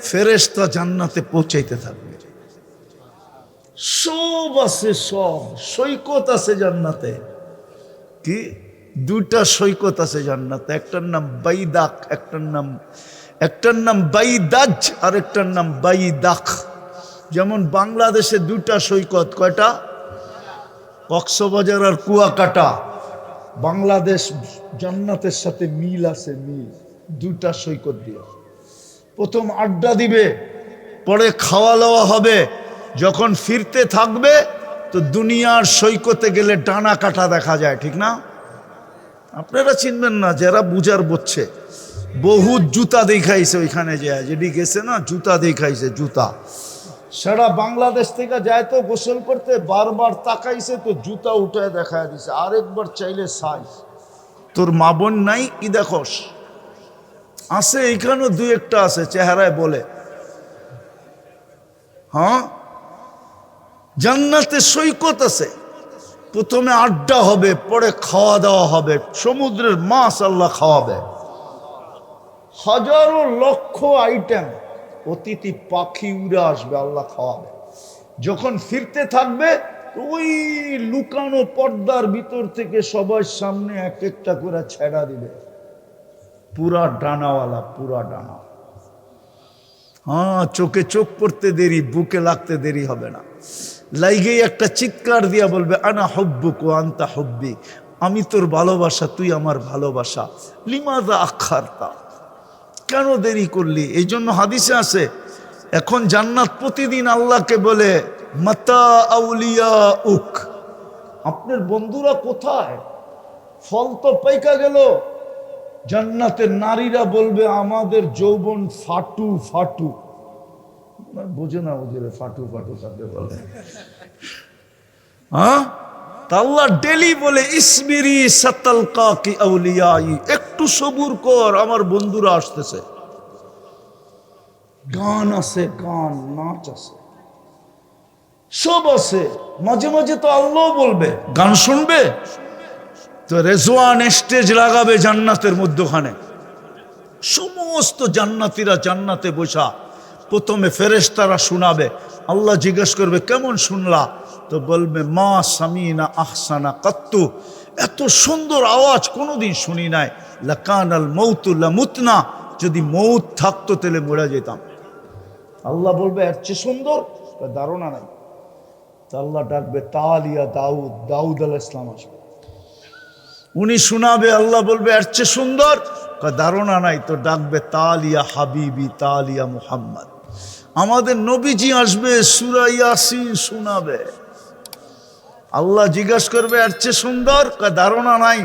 ফেরেশতা জান্নাতে পৌঁছাইতে থাকবে। সব আছে, সব সৈকত আছে জান্নাতে। কি 2টা সৈকত আছে জান্নাতে, একটার নাম বাইদাক, একটার নাম বাইদাজ আর একটার নাম বাইদাক। যেমন বাংলাদেশে 2টা সৈকত, কয়টা? কক্সবাজার আর কুয়াকাটা। বাংলাদেশ জান্নাতের সাথে মিল আছে, মিল 2টা সৈকত দিয়ে। প্রথম আড্ডা দিবে, পরে খাওয়া দাওয়া হবে। যখন ফিরতে থাকবে তো দুনিয়ার সৈকতে গেলে ডানা কাটা দেখা যায়, ঠিক না? আপনারা চিনবেন না, যারা বুঝার বুঝছে। বহুত জুতা দেখাইছে ওইখানে যায়, যেটি গেছে না জুতা দেখাইছে, জুতা। সারা বাংলাদেশ থেকে যায় তো গোসল করতে, বারবার তাকাইছে তো জুতা উঠায় দেখায় দিছে, আরেকবার চাইলে সাইজ। তোর মা বোন নাই কি দেখোস? আছে, এখানেও 2-1টা আছে, চেহারায় বলে। হ্যাঁ, জান্নাতে সৈকত আছে। প্রথমে আড্ডা হবে, পরে খাওয়া দাওয়া হবে, সমুদ্রের মাছ আল্লাহ খাওয়াবে, হাজারো লক্ষ আইটেম, অতিথি পাখি উড়ে আসবে, আল্লাহ খাওয়াবে। যখন ফিরতে থাকবে ওই লুকানো পর্দার ভিতর থেকে সবার সামনে 1-1টা করে ছেড়া দিবে, পুরা ডানাওয়ালা, পুরা ডানা। হ্যাঁ, চোখে চোখ পড়তে দেরি, বুকে লাগতে দেরি হবে না। লাইগেই একটা চিৎকার দিয়া বলবে, আনা হব্বুক ওয়া আনতা হব্বি, আমি তোর ভালোবাসা, তুই আমার ভালোবাসা। লিমাযা আখারতা, কেন দেরি করলি? এই জন্য হাদিসে আছে, এখন জান্নাত প্রতিদিন আল্লাহকে বলে, মাতা আউলিয়া উক, আপনার বন্ধুরা কোথায়? ফল তো পাইকা গেল। জান্নাতের নারীরা বলবে, আমাদের যৌবন ফাটু ফাটু। বোঝে না ওদের ফাটু ফাটু কাকে বলে? হ্যাঁ, আল্লাহ ডেলি বলে, ইসবিরি সাতালকা কি আউলিয়াই, একটু সবুর কর, আমার বন্ধুরা আসতেছে। গান আছে, গান নাচ আছে, সব আছে। মাঝে মাঝে তো আল্লাহ বলবে গান শুনবে, তো রেজওয়ান স্টেজ লাগাবে জান্নাতের মধ্যখানে, সমস্ত জান্নাতীরা জান্নাতে বসা, প্রথমে ফেরেশতারা শোনাবে, আল্লাহ জিজ্ঞেস করবে কেমন শুনলা, তো বলবে মা সামিনা আহসানা কাত্তু, এত সুন্দর আওয়াজ কোনোদিন শুনি নাই, লাকানাল মৌতু লামুতনা, যদি মৌত থাকতো তাহলে মরে যেতাম। আল্লাহ বলবে এর চেয়ে সুন্দর ধারণা নাই। তা আল্লাহ ডাকবে তালিয়া দাউদ, দাউদ আলাইহিস সালাম আসবে, উনি শোনাবে, আল্লাহ বলবে এর চেয়ে সুন্দর, ধারণা নাই, তো ডাকবে তালিয়া হাবিবি তালিয়া মুহাম্মদ, আমাদের নবীজি আসবে সূরা ইয়াসিন শোনাবে। আল্লাহ জিজ্ঞাসা করবে এর চেয়ে সুন্দর, ধারণা নাই,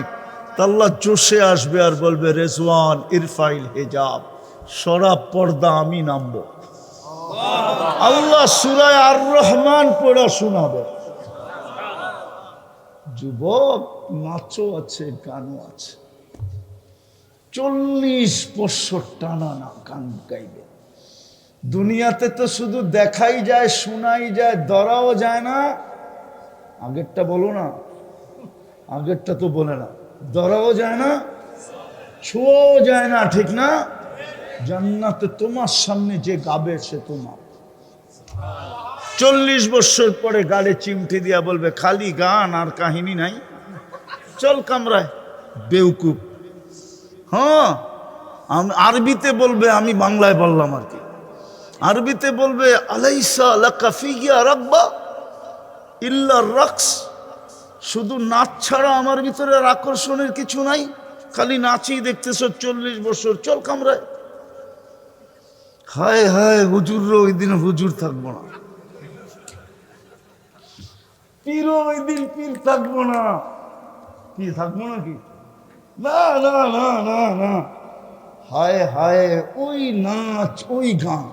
তো আল্লাহ জোশে আসবে আর বলবে রেজওয়ান ইরফাইল হিজাব, সরা পর্দা, আমি নামবো। আল্লাহ সূরা আর রহমান পড়া শোনাবে। যুবক, নাচও আছে, গানও আছে, 40 বছর টানা না গান গাইবে। দুনিয়াতে তো শুধু দেখাই যায়, শোনাই যায়, ধরাও যায় না। আগেরটা বলো না, আগেরটা তো বলে না, ধরাও যায় না, ছোঁয়াও যায় না, ঠিক না? জান্নাতে তোমার সামনে যে গাবে সে তোমার। 40 বছর পরে গালে চিমটি দিয়া বলবে খালি গান আর কাহিনী নাই, চল কামরায়, বেউকুব। হ্যাঁ, আরবিতে বলবে, আমি বাংলায় বললাম আর কি, আরবিতে বলবে আলাইসা লাকা ফিয়া রাগবা ইল্লা রাকস, শুধু নাচ ছাড়া আমার ভিতরে আর আকর্ষণের কিছু নাই, খালি নাচই দেখতেছ 40 বছর, চল কামরায়। হায় হায়, হুজুরও ওই দিন হুজুর থাকবো না, পীরও ওই দিন পীর থাকবো না। কি থাকবো নাকি? না না না না না, হায় হায়, ওই নাচ ওই গান।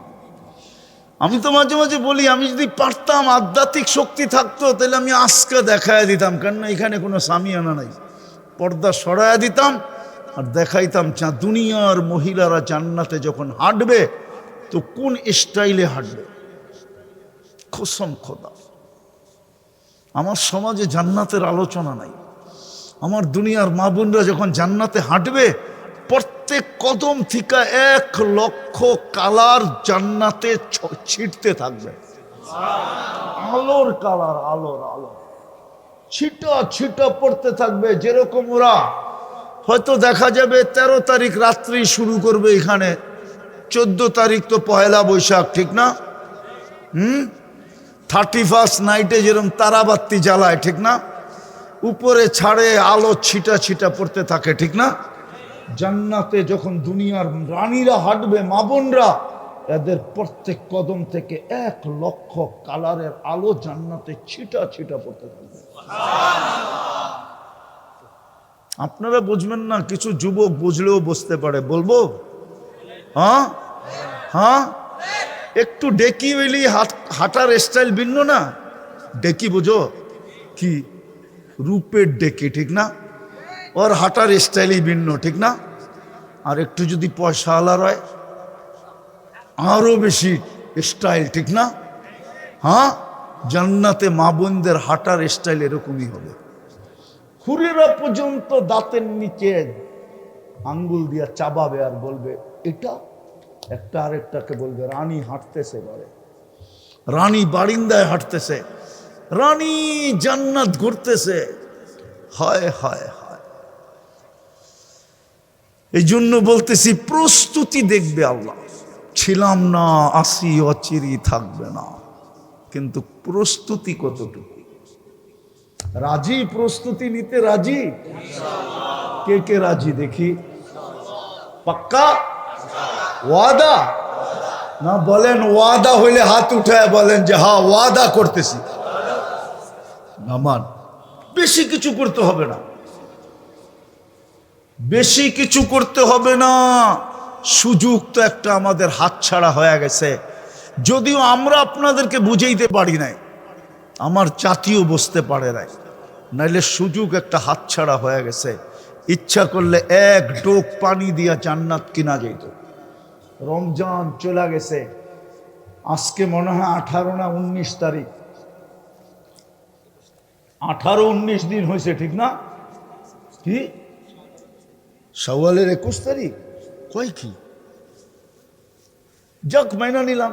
আমি তো মাঝে মাঝে বলি, আমি যদি পারতাম, আধ্যাত্মিক শক্তি থাকতো, তাহলে আমি আজকে দেখায় দিতাম, কেননা এখানে কোনো সামিয়ানা নাই, পর্দা সরায়া দিতাম আর দেখাইতাম দুনিয়ার মহিলারা জান্নাতে যখন হাঁটবে তো কোন স্টাইলে হাঁটবে। কসম খোদা, আমার সমাজে জান্নাতের আলোচনা নাই। আমার দুনিয়ার মা বোনরা যখন জান্নাতে হাঁটবে, প্রত্যেক কদম থেকে 1 লক্ষ কালার জান্নাতে ছিটতে থাকবে, আলোর কালার, আলোর আলো ছিটা ছিটা পড়তে থাকবে। যেরকম ওরা হয়তো দেখা যাবে 13 তারিখ রাত্রি শুরু করবে এখানে, 14 তারিখ তো পয়লা বৈশাখ, ঠিক না? 31 নাইটে যেরকম তারাবাতি জ্বালায়, ঠিক না? উপরে ছাড়ে আলো ছিটা ছিটা পড়তে থাকে, ঠিক না? জান্নাতে যখন দুনিয়ার রানীরা হাঁটবে, মা বোনরা, এদের প্রত্যেক কদম থেকে 1 লক্ষ কালারের আলো জান্নাতে ছিটা ছিটা পড়তে থাকবে। আপনারা বুঝবেন না, কিছু যুবক বুঝলেও বুঝতে পারে, বলবো? হ্যাঁ হ্যাঁ, একটু ডেকি হইলি হাঁটার স্টাইল ভিন্ন না। ডেকি বুঝো কি? রূপের ডেকি, ঠিক না? ওর হাঁটার স্টাইলই ভিন্ন, ঠিক না? আর একটু যদি পয়সা আলার হয়, আরো বেশি স্টাইল, ঠিক না? হ্যাঁ, জান্নাতে মা বোনদের হাঁটার স্টাইল এরকমই হবে। হুরেরা পর্যন্ত দাঁতের নিচে আঙ্গুল দিয়া চাবাবে আর বলবে এটা, একটা আরেকটাকে বলবে রানী হাঁটতেছে, বলে রানী বারিন্দায় হাঁটতেছে, রানী জান্নাত ঘুরতেছে। হায় হায় হায়, এই জন্য বলতেছি প্রস্তুতি দেখবে আল্লাহ। ছিলাম না, আসি, অচিরি থাকবে না, কিন্তু প্রস্তুতি কতটুকু? রাজি? প্রস্তুতি নিতে রাজি? কে কে রাজি দেখি? পাক্কা ওয়াদা না? বলেন ওয়াদা হইলে হাত উঠায় বলেন যে হ্যাঁ ওয়াদা করতেছি। নামান, বেশি কিছু করতে হবে না, বেশি কিছু করতে হবে না। সুযোগ তো একটা আমাদের হাতছাড়া হয়ে গেছে, যদিও আমরা আপনাদেরকে বুঝাইতে পারি নাই, আমার জাতীয় বুঝতে পারে নাই, নাইলে সুযোগ একটা হাতছাড়া হয়ে গেছে। ইচ্ছা করলে 1 ডোক পানি দিয়া জান্নাত কিনা যেত। রমজান চলে গেছে, আজকে মনে হয় 18 না 19 তারিখ, 18-19 দিন হয়েছে, ঠিক না? কি শাওয়ালের 21 তারিখ, কয় কি, যাক মাইনা নিলাম,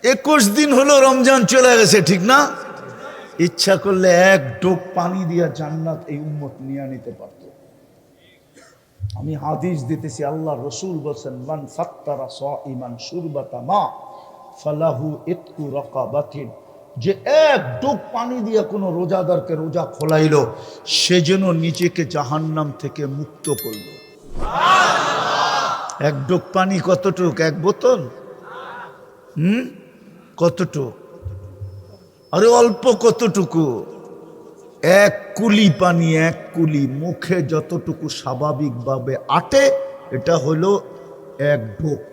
21 দিন হলো রমজান চলে গেছে, ঠিক না? ইচ্ছা করলে এক ডোক পানি দিয়া জান্নাত এই উম্মত নিয়ে নিতে পারত। আমি হাদিস দিতেছি, আল্লাহ রসুল বলছেন, মান ফাত্তারা সাইমান শুরবাতা মা ফালাহু ইতকু রাকাবাতিন, যে এক ডোক পানি দিয়ে কোনো রোজাদারকে রোজা খোলাইলো, সে যেন নিজেকে জাহান্নাম থেকে মুক্ত করল। এক ডোক পানি কতটুক? এক বোতল? কতটুক? আরে অল্প, কতটুকু? এক কুলি পানি, এক কুলি, মুখে যতটুকু স্বাভাবিকভাবে আটে, এটা হলো এক ঢোক।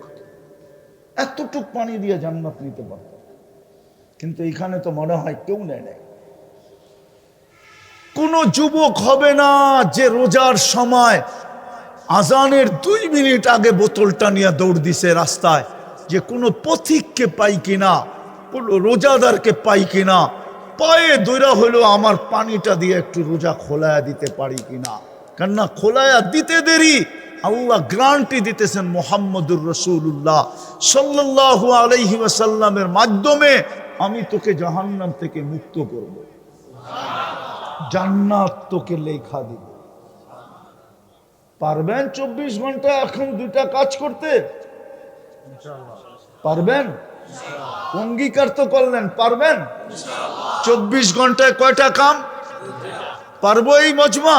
এতটুক পানি দিয়ে জান্নাত নিতে পারত, কিন্তু এখানে তো মনে হয় কেউ নেয় নাই। কোন যুবক হবে না যে রোজার সময় আজানের 2 মিনিট আগে বোতলটা নিয়ে দৌড় দিছে রাস্তায়, যে কোনো পথিককে পাই কিনা, কোন রোজাদারকে পাই কিনা, পায়ে দৌড়া হলো আমার পানিটা দিয়ে একটু রোজা খোলায়া দিতে পারি কিনা। কেননা খোলায়া দিতে দেরি, আল্লাহ গ্যারান্টি দিতেছেন মুহাম্মদুর রাসূলুল্লাহ সাল্লাল্লাহু আলাইহি ওয়াসাল্লামের মাধ্যমে, আমি তোকে জাহান্নাম থেকে মুক্ত করব, জান্নাত তোকে লেখা দিব। পারবেন 24 ঘন্টা এখন 2টা কাজ করতে? পারবেন? অঙ্গীকার তো করলেন, পারবেন? 24 ঘন্টায় কয়টা কাম পারবো? এই মজমা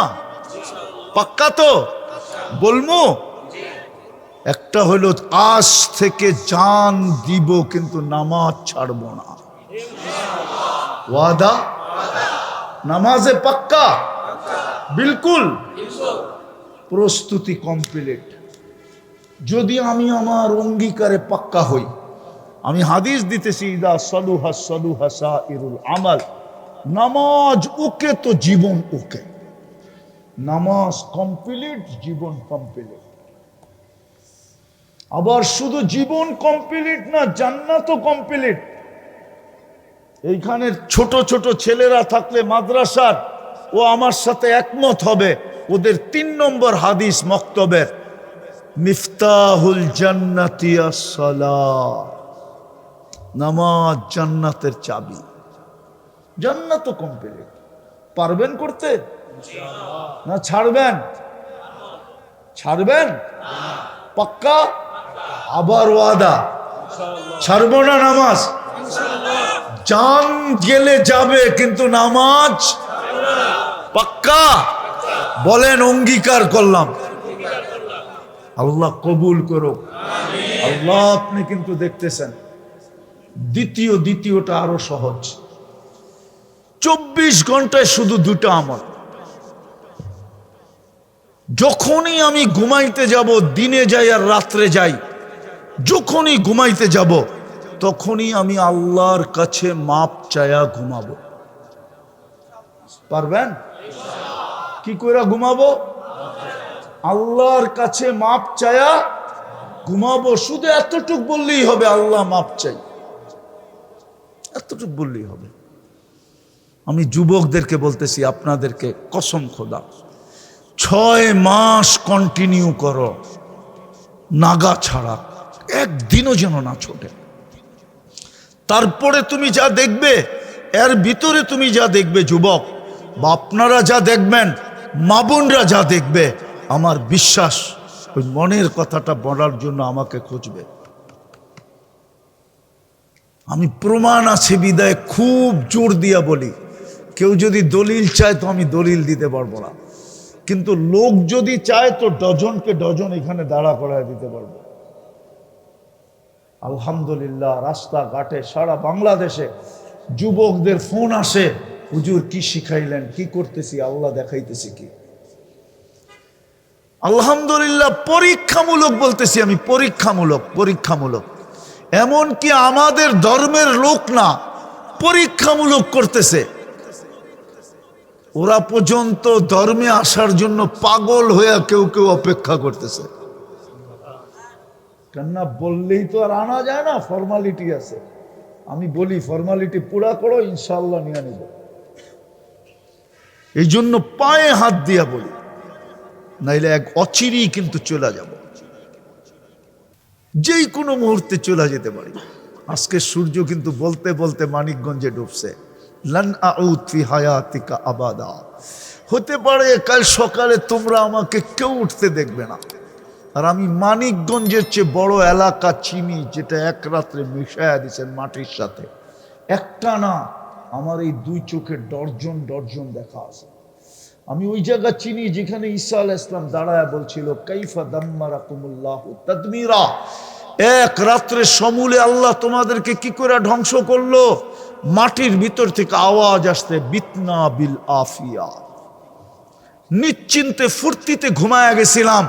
পাক্কা তো বলবো। একটা হলো আজ থেকে জান দিব, কিন্তু নামাজ ছাড়বো না। ওয়াদা? নামাজে পাক্কা? বিলকুল। প্রস্তুতি কমপ্লিট। যদি আমি আমার অঙ্গীকারে পাক্কা হই, আমি হাদিস দিতেছি, ইদা সালুহা সালুহা সাইরুল আমাল, নামাজ ওকে তো জীবন ওকে। নামাজ কমপ্লিট, জীবন কমপ্লিট। আবার শুধু জীবন কমপ্লিট না, জান্নাতও কমপ্লিট। এইখানে ছোট ছোট ছেলেরা থাকলে মাদ্রাসার, ও আমার সাথে একমত হবে, ওদের 3 নম্বর হাদিস মক্তবের, মিফতাহুল জান্নাতি আস-সালাহ, নামাজ জান্নাতের চাবি। জান্নাত কমপ্লিট। পারবেন করতে না ছাড়বেন? ছাড়বেন পাক্কা? আবার ওয়াদা, ছাড়বো না নামাজ। জান গেলে যাবে, কিন্তু নামাজ পাক্কা? বলেন অঙ্গীকার করলাম। আল্লাহ কবুল করুক। আল্লাহ, আপনি কিন্তু দেখতেছেন দ্বিতীয়টা আরো সহজ। 24 ঘন্টায় শুধু 2টা আমল। যখনই আমি ঘুমাইতে যাব, দিনে যাই আর রাত্রে যাই, যখনই ঘুমাইতে যাব তখনই আমি আল্লাহর কাছে মাপ চায়া ঘুমাবো। পারবেন? কি করে ঘুমাবো? আল্লাহর কাছে মাপ চায়া ঘুমাবো। শুধু এতটুক বললেই হবে, আল্লাহ মাপ চাই, এতটুক বললেই হবে। আমি যুবকদেরকে বলতেছি, আপনাদেরকে কসম খোদা, 6 মাস কন্টিনিউ করো, নাগা ছাড়া, একদিনও যেন না ছোটে। তারপরে তুমি যা দেখবে, এর ভিতরে তুমি যা দেখবে যুবক, বা আপনারা যা দেখবেন, মা বোনরা যা দেখবে, আমার বিশ্বাস ওই মনের কথাটা বলার জন্য আমাকে খুঁজবে। আমি প্রমাণ আছে বিদায় খুব জোর দিয়া বলি। কেউ যদি দলিল চায় তো আমি দলিল দিতে পারবো না, কিন্তু লোক যদি চায় তো ডজনকে ডজন এখানে দাঁড়া করায় দিতে পারবো। আলহামদুলিল্লাহ, রাস্তাঘাটে সারা বাংলাদেশে যুবকদের ফোন আসে, হুজুর কি শিখাইলেন, কি করতেছি, আল্লাহ দেখাইতেছি কি। আলহামদুলিল্লাহ, পরীক্ষামূলক বলতেছি আমি, পরীক্ষামূলক। এমনকি আমাদের ধর্মের লোক না, পরীক্ষামূলক করতেছে। ওরা পর্যন্ত ধর্মে আসার জন্য পাগল হয়ে কেউ কেউ অপেক্ষা করতেছে। কেননা বললেই তো আর আনা যায় না, ফর্মালিটি আছে। আমি বলি ফর্মালিটি পুরা করো, ইনশাআল্লাহ নিয়ে নিব। এই জন্য পায়ে হাত দিয়া বলি, নাইলে এক অচিরেই কিন্তু চলে যাব, যেই কোনো মুহূর্তে চলে যেতে পারি। আজকে সূর্য কিন্তু বলতে বলতে মানিকগঞ্জে ডুবছে। লান আউদ ফি হায়াতিকা আবাদা, হতে পারে কাল সকালে তোমরা আমাকে কেউ উঠতে দেখবে না। আর আমি মানিকগঞ্জের চেয়ে বড় এলাকা চিনি, যেটা এক রাত্রে মিশায়া দিচ্ছেন মাটির সাথে। একটা না, আমার এই দুই চোখে ডর্জন ডর্জন দেখা আছে। আমি ওই জায়গা চিনি যেখানে ঈসা আলাইহিস সালাম দাঁড়ায় বলছিল কাইফা দাম্মারাকুমুল্লাহু তাদমিরা, এক রাত্রে সমূলে আল্লাহ তোমাদেরকে কি করে ধ্বংস করলো। মাটির ভিতর থেকে আওয়াজ আসতে বিতনা বিল আফিয়া, নিশ্চিন্তে ফুর্তিতে ঘুমায়া গেছিলাম।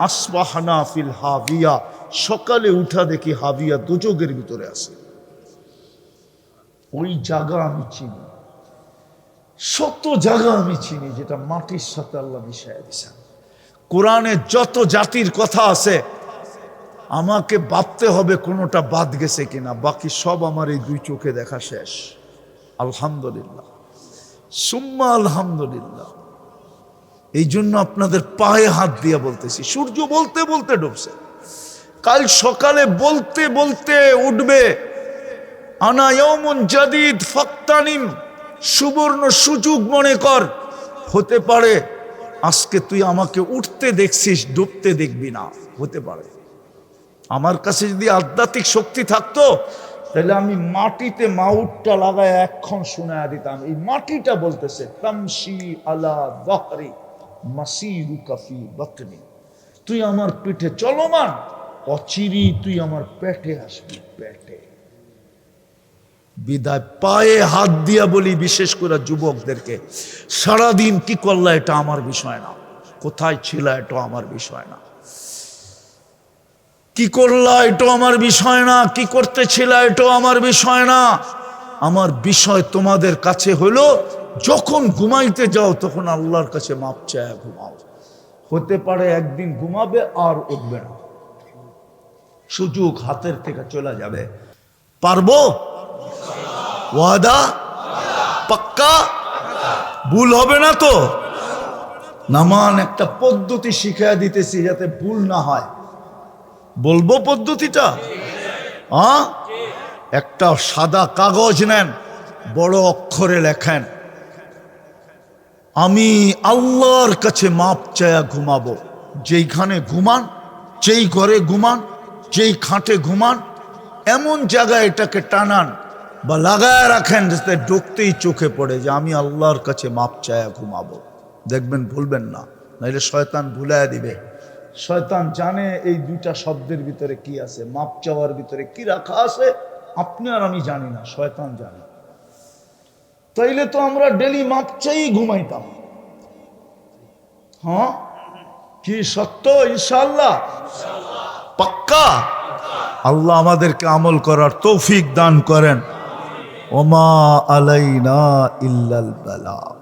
আসবাহনা ফিল হাবিয়া, সকালে উঠা দেখি হাবিয়া দোজখের ভিতরে আছে। ওই জায়গা আমি চিনি, শত জায়গা আমি চিনি যেটা মাটির সাথে আল্লাহ মিশাইয়া দিয়েছেন। কোরআনে যত জাতির কথা আছে আমাকে ভাবতে হবে কোনোটা বাদ গেছে কিনা, বাকি সব আমার এই দুই চোখে দেখা শেষ। আলহামদুলিল্লাহ, সুম্মা আলহামদুলিল্লাহ। এই জন্য আপনাদের পায়ে হাত দিয়ে বলতেছি, সূর্য বলতে বলতে ডুবছে, কাল সকালে বলতে বলতে উঠবে। আনা ইয়াউমুন জাদিদ ফাক্তানিম, সুবর্ণ সুযোগ মনে কর। হতে পারে আজকে তুই আমাকে উঠতে দেখছিস, ডুবতে দেখবি না, হতে পারে। আমার কাছে যদি আধ্যাত্মিক শক্তি থাকতো তাহলে আমি মাটিতে মাউটটা লাগায় এক্ষণ শোনায়া দিতাম। এই মাটিটা বলতেছে তামশি আলা যাহরি মাসিরুকা ফি বাতনি, তুই আমার পিঠে চলমান, অচিরেই তুই আমার পেটে আসবি, পেটে। বিদায় পায়ে হাত দিয়া বলি, বিশেষ করে যুবকদেরকে, সারাদিন কি করলা এটা আমার বিষয় না, কোথায় ছিল এটা আমার বিষয় না, কি করলা এটা আমার বিষয় না, কি করতেছিল এটা আমার বিষয় না। আমার বিষয় তোমাদের কাছে হলো যখন ঘুমাইতে যাও তখন আল্লাহর কাছে মাপ চায় ঘুমাও। হতে পারে একদিন ঘুমাবে আর উঠবে না, সুযোগ হাতের থেকে চলে যাবে। পারবো? ওয়াদা পাক্কা? ভুল হবে না তো? নামান একটা পদ্ধতি শিখিয়ে দিতেছি যাতে ভুল না হয়। বলবো পদ্ধতিটা? একটা সাদা কাগজ নেন, বড় অক্ষরে লেখেন, আমি আল্লাহর কাছে মাপ চায়া ঘুমাবো। যেইখানে ঘুমান, যেই ঘরে ঘুমান, যেই খাটে ঘুমান, এমন জায়গায় এটাকে টানান বা লাগায় রাখেন যাতে ঢুকতেই চোখে পড়ে যে আমি আল্লাহর কাছে মাপ চায়া ঘুমাবো। দেখবেন ভুলবেন না, নাইলে শয়তান ভুলাইয়া দিবে। শয়তান জানে এই দুইটা শব্দের ভিতরে কি আছে, মাপ চাওয়ার ভিতরে কি রাখা আছে, আপনি আর আমি জানি না, শয়তান জানে। তাইলে তো আমরা ডেলি মাপ চাই ঘুমাইতাম। হ্যাঁ, কি সত্য? ইনশাআল্লাহ পাক্কা। আল্লাহ আমাদেরকে আমল করার তৌফিক দান করেন। ওমা আলাইনা ইল্লাল বালাগ।